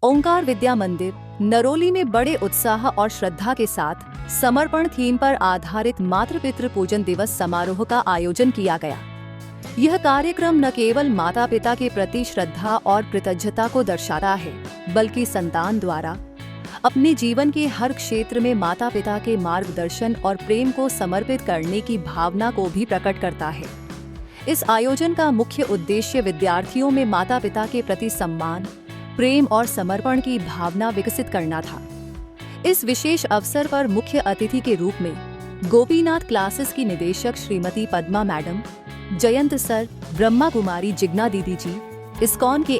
ओंकार विद्या मंदिर नरोली में बड़े उत्साह और श्रद्धा के साथ समर्पण थीम पर आधारित मातृ पितृ पूजन दिवस समारोह का आयोजन किया गया। यह कार्यक्रम न केवल माता पिता के प्रति श्रद्धा और कृतज्ञता को दर्शाता है, बल्कि संतान द्वारा अपने जीवन के हर क्षेत्र में माता पिता के मार्गदर्शन और प्रेम को समर्पित करने की भावना को भी प्रकट करता है। इस आयोजन का मुख्य उद्देश्य विद्यार्थियों में माता पिता के प्रति सम्मान, प्रेम और समर्पण की भावना विकसित करना था। इस विशेष अवसर पर मुख्य अतिथि के रूप में गोपीनाथ क्लासेस की निदेशक श्रीमती पद्मा मैडम, जयंत सर, ब्रह्मा कुमारी जिग्ना दीदी जी, इस्कॉन के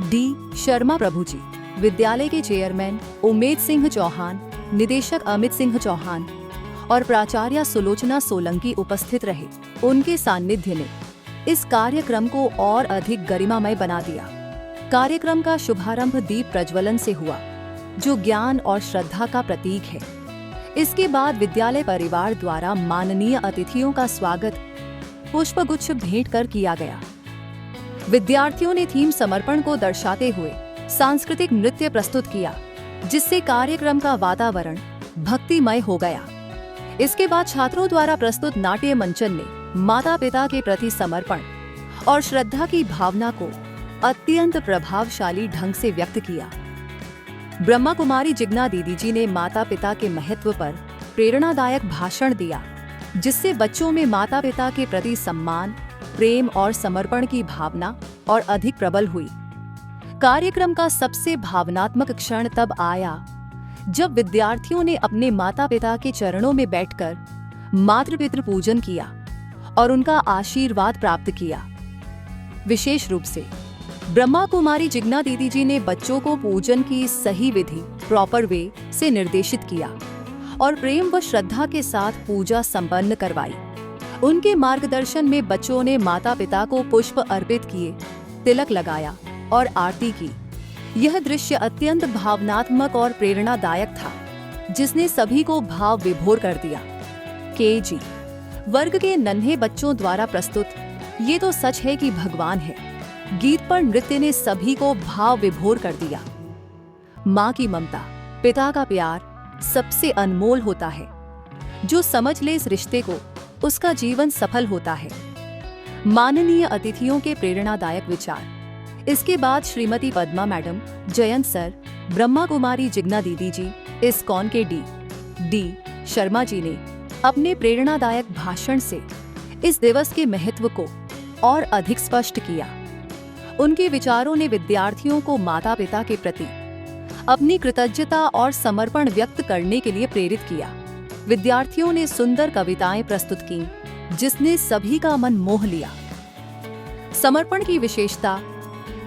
डी शर्मा प्रभु जी, विद्यालय के चेयरमैन उमेद सिंह चौहान, निदेशक अमित सिंह चौहान और प्राचार्य सुलोचना सोलंकी उपस्थित रहे। उनके सानिध्य ने इस कार्यक्रम को और अधिक गरिमामय बना दिया। कार्यक्रम का शुभारंभ दीप प्रज्वलन से हुआ, जो ज्ञान और श्रद्धा का प्रतीक है। इसके बाद विद्यालय परिवार द्वारा माननीय अतिथियों का स्वागत पुष्पगुच्छ भेंट कर किया गया। विद्यार्थियों ने थीम समर्पण को दर्शाते हुए सांस्कृतिक नृत्य प्रस्तुत किया, जिससे कार्यक्रम का वातावरण भक्तिमय हो गया। इसके बाद छात्रों द्वारा प्रस्तुत नाट्य मंचन ने माता पिता के प्रति समर्पण और श्रद्धा की भावना को अत्यंत प्रभावशाली ढंग से व्यक्त किया। ब्रह्मा कुमारी जिग्ना दीदी जी ने माता पिता के महत्व पर प्रेरणादायक भाषण दिया, जिससे बच्चों में माता पिता के प्रति सम्मान, प्रेम और समर्पण की भावना और अधिक प्रबल हुई। कार्यक्रम का सबसे भावनात्मक क्षण तब आया जब विद्यार्थियों ने अपने माता पिता के चरणों में बैठकर मातृ पितृ पूजन किया और उनका आशीर्वाद प्राप्त किया। विशेष रूप से ब्रह्मा कुमारी जिग्ना दीदी जी ने बच्चों को पूजन की सही विधि प्रॉपर वे से निर्देशित किया और प्रेम व श्रद्धा के साथ पूजा संपन्न करवाई। उनके मार्गदर्शन में बच्चों ने माता पिता को पुष्प अर्पित किए, तिलक लगाया और आरती की। यह दृश्य अत्यंत भावनात्मक और प्रेरणादायक था, जिसने सभी को भाव विभोर कर दिया। केजी वर्ग के नन्हे बच्चों द्वारा प्रस्तुत ये तो सच है कि भगवान है गीत पर नृत्य ने सभी को भाव विभोर कर दिया। माँ की ममता, पिता का प्यार सबसे अनमोल होता है। जो समझ ले इस रिश्ते को, उसका जीवन सफल होता है। माननीय अतिथियों के प्रेरणादायक विचार। इसके बाद श्रीमती पद्मा मैडम, जयंत सर, ब्रह्मा कुमारी जिग्ना दीदी जी, इस्कॉन के डी शर्मा जी ने अपने प्रेरणादायक भाषण से इस दिवस के महत्व को और अधिक स्पष्ट किया। उनके विचारों ने विद्यार्थियों को माता पिता के प्रति अपनी कृतज्ञता और समर्पण व्यक्त करने के लिए प्रेरित किया। विद्यार्थियों ने सुंदर कविताएं प्रस्तुत की, जिसने सभी का मन मोह लिया। समर्पण की विशेषता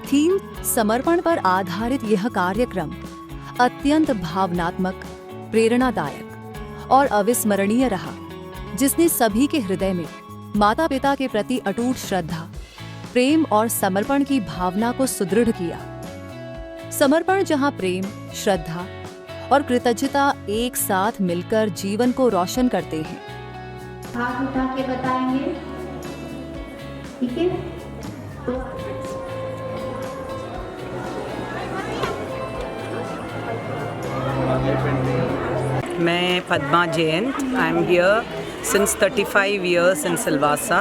थीम समर्पण पर आधारित यह कार्यक्रम अत्यंत भावनात्मक, प्रेरणादायक और अविस्मरणीय रहा, जिसने सभी के हृदय में माता पिता के प्रति अटूट श्रद्धा, प्रेम और समर्पण की भावना को सुदृढ़ किया। समर्पण जहां प्रेम, श्रद्धा और कृतज्ञता एक साथ मिलकर जीवन को रोशन करते हैं। हाथ उठा के बताएंगे, ठीक है? तो मैं Padma Jayant. I am here since 35 years in Silvassa.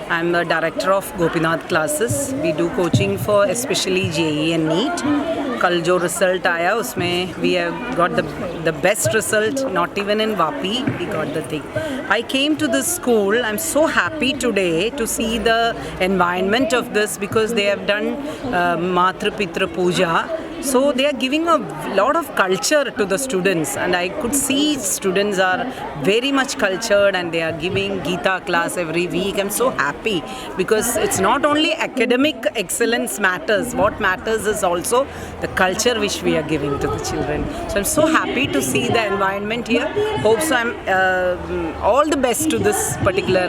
I am the director of Gopinath classes. We do coaching for especially JEE and NEET. कल जो रिजल्ट आया उसमें we have got the best result. Not even in Vapi we got the thing. I came to this school. I'm so happy today to see the environment of this because they have done Matra Pitra Puja. So they are giving a lot of culture to the students, and I could see students are very much cultured and they are giving Gita class every week. I'm so happy because it's not only academic excellence matters. What matters is also the culture which we are giving to the children. So I'm so happy to see the environment here. Hope so. I'm all the best to this particular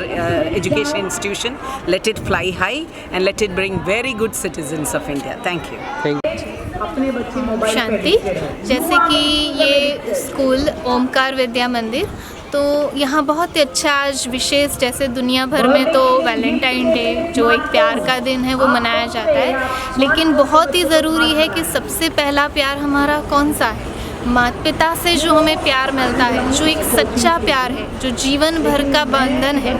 education institution. Let it fly high and let it bring very good citizens of India. Thank you. शांति। जैसे कि ये school Omkar विद्या मंदिर, तो यहाँ बहुत ही अच्छा आज विशेष, जैसे दुनिया भर में तो वैलेंटाइन डे जो एक प्यार का दिन है वो मनाया जाता है, लेकिन बहुत ही ज़रूरी है कि सबसे पहला प्यार हमारा कौन सा है। माता पिता से जो हमें प्यार मिलता है, जो एक सच्चा प्यार है, जो जीवन भर का बंधन है,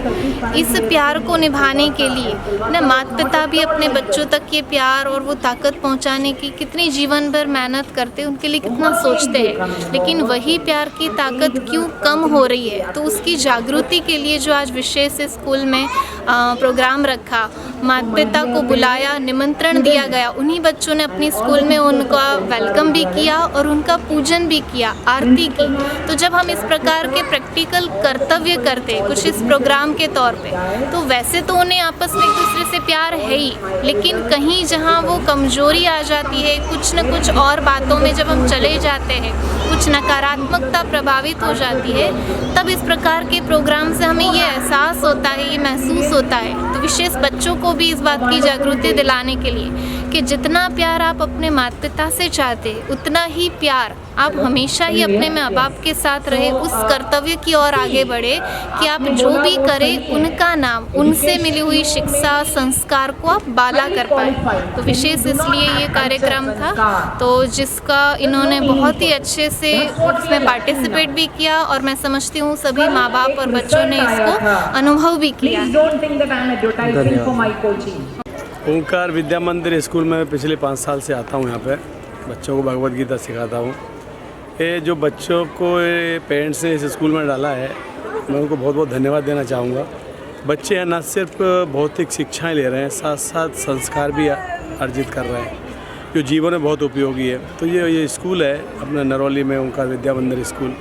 इस प्यार को निभाने के लिए ना माता पिता भी अपने बच्चों तक ये प्यार और वो ताकत पहुंचाने की कितनी जीवन भर मेहनत करते हैं, उनके लिए कितना सोचते हैं, लेकिन वही प्यार की ताकत क्यों कम हो रही है। तो उसकी जागृति के लिए जो आज विशेष स्कूल में प्रोग्राम रखा, माता पिता को बुलाया, निमंत्रण दिया गया, उन्हीं बच्चों ने अपनी स्कूल में उनका वेलकम भी किया और उनका पूजन भी किया, आरती की। तो जब हम इस प्रकार के प्रैक्टिकल कर्तव्य करते कुछ इस प्रोग्राम के तौर पे, तो वैसे तो उन्हें आपस में एक दूसरे से प्यार है ही, लेकिन कहीं जहाँ वो कमजोरी आ जाती है, कुछ न कुछ और बातों में जब हम चले जाते हैं, कुछ नकारात्मकता प्रभावित हो जाती है, तब इस प्रकार के प्रोग्राम से हमें ये एहसास होता है, ये महसूस होता है। तो विशेष बच्चों को भी इस बात की जागृति दिलाने के लिए कि जितना प्यार आप अपने माता पिता से चाहते, उतना ही प्यार आप हमेशा ही अपने माँ बाप के साथ रहे, उस कर्तव्य की ओर आगे बढ़े कि आप जो भी करें उनका नाम, उनसे मिली हुई शिक्षा संस्कार को आप बाला कर पाए। तो विशेष इसलिए ये कार्यक्रम था, तो जिसका इन्होंने बहुत ही अच्छे से उसमें पार्टिसिपेट भी किया और मैं समझती हूँ सभी माँ बाप और बच्चों ने इसको अनुभव भी किया। ओंकार विद्या मंदिर स्कूल में पिछले 5 साल से आता हूँ। यहाँ पे बच्चों को भगवत गीता सिखाता हूँ। ये जो बच्चों को पेरेंट्स ने इस स्कूल में डाला है, मैं उनको बहुत बहुत धन्यवाद देना चाहूँगा। बच्चे यहाँ न सिर्फ भौतिक शिक्षाएं ले रहे हैं, साथ साथ संस्कार भी अर्जित कर रहे हैं, जो जीवन में बहुत उपयोगी है। तो ये स्कूल है अपना नरौली में, ओंकार विद्या मंदिर स्कूल।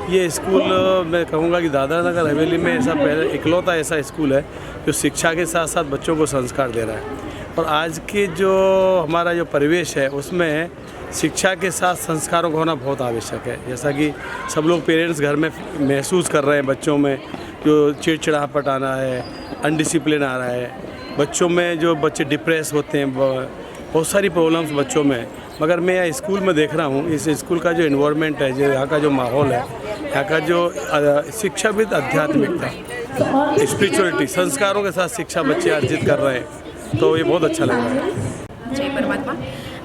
ये स्कूल मैं कहूँगा कि दादरा नगर हवेली में ऐसा पहले इकलौता ऐसा स्कूल है जो शिक्षा के साथ साथ बच्चों को संस्कार दे रहा है। और आज के जो हमारा जो परिवेश है उसमें शिक्षा के साथ संस्कारों का होना बहुत आवश्यक है। जैसा कि सब लोग पेरेंट्स घर में महसूस कर रहे हैं, बच्चों में जो चिड़चिड़ापट आना है, अनडिसिप्लिन आ रहा है, बच्चों में जो बच्चे डिप्रेस होते हैं, बहुत सारी प्रॉब्लम्स बच्चों में। मगर मैं यहाँ स्कूल में देख रहा हूँ, इस स्कूल का जो इन्वायरमेंट है, जो यहाँ का जो माहौल है, यहाँ का जो शिक्षाविद आध्यात्मिकता, स्पिरिचुअलिटी, संस्कारों के साथ शिक्षा बच्चे अर्जित कर रहे हैं, तो ये बहुत अच्छा लग रहा है। जय परमात्मा।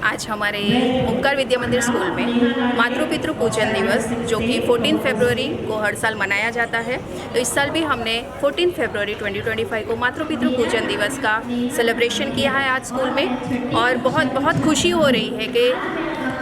आज हमारे ओंकार विद्या मंदिर स्कूल में मातृ पितृ पूजन दिवस, जो कि 14 फरवरी को हर साल मनाया जाता है, तो इस साल भी हमने 14 फरवरी 2025 को मातृ पितृ पूजन दिवस का सेलिब्रेशन किया है आज स्कूल में। और बहुत बहुत खुशी हो रही है कि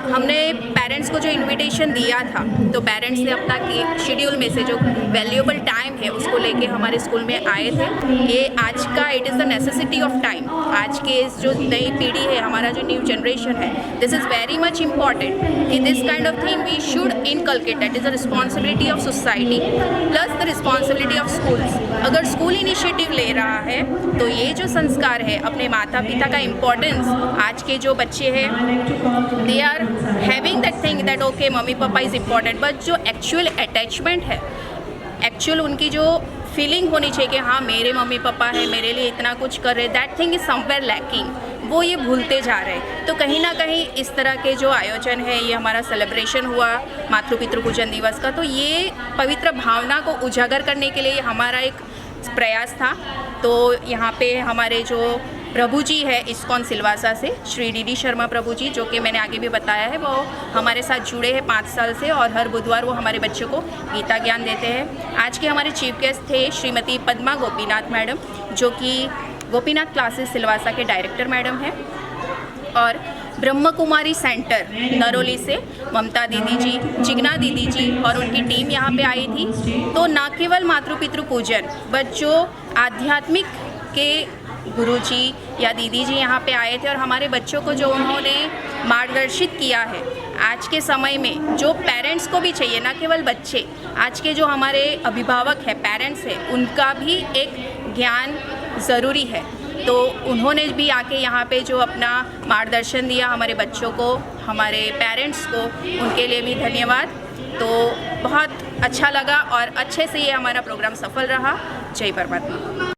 हमने पेरेंट्स को जो इनविटेशन दिया था, तो पेरेंट्स ने अपना शेड्यूल में से जो वैल्यूएबल टाइम है उसको लेके हमारे स्कूल में आए थे। ये आज का it is the necessity of time. आज के जो नई पीढ़ी है, हमारा जो न्यू जनरेशन है, this is very much important कि this kind of thing we should inculcate. That is the responsibility of society plus the responsibility of schools. अगर स्कूल इनिशिएटिव ले रहा है तो ये जो संस्कार है, अपने माता पिता का इम्पोर्टेंस, आज के जो बच्चे हैं they are having that thing that okay mummy papa is important, but जो एक्चुअल अटैचमेंट है, एक्चुअल उनकी जो फीलिंग होनी चाहिए कि हाँ मेरे मम्मी पापा है, मेरे लिए इतना कुछ कर रहे, that thing is somewhere lacking, वो ये भूलते जा रहे हैं। तो कहीं ना कहीं इस तरह के जो आयोजन है, ये हमारा सेलिब्रेशन हुआ मातृ पितृ पूजन दिवस का, तो ये पवित्र भावना को उजागर करने के लिए हमारा एक प्रयास था। तो यहाँ पे हमारे जो प्रभु जी है इस्कॉन सिलवासा से, श्री डी शर्मा प्रभु जी, जो कि मैंने आगे भी बताया है, वो हमारे साथ जुड़े हैं 5 साल से और हर बुधवार वो हमारे बच्चों को गीता ज्ञान देते हैं। आज के हमारे चीफ गेस्ट थे श्रीमती पद्मा गोपीनाथ मैडम, जो कि गोपीनाथ क्लासेस सिलवासा के डायरेक्टर मैडम हैं, और ब्रह्म कुमारी सेंटर नरौली से ममता दीदी जी, जिग्ना दीदी जी और उनकी टीम यहाँ पे आई थी। तो न केवल मातृ पितृ पूजन, बट जो आध्यात्मिक के गुरुजी या दीदी जी यहाँ पे आए थे और हमारे बच्चों को जो उन्होंने मार्गदर्शित किया है, आज के समय में जो पेरेंट्स को भी चाहिए, ना केवल बच्चे, आज के जो हमारे अभिभावक हैं, पेरेंट्स हैं, उनका भी एक ज्ञान ज़रूरी है। तो उन्होंने भी आके यहाँ पे जो अपना मार्गदर्शन दिया हमारे बच्चों को, हमारे पेरेंट्स को, उनके लिए भी धन्यवाद। तो बहुत अच्छा लगा और अच्छे से ये हमारा प्रोग्राम सफल रहा। जय परमात्मा।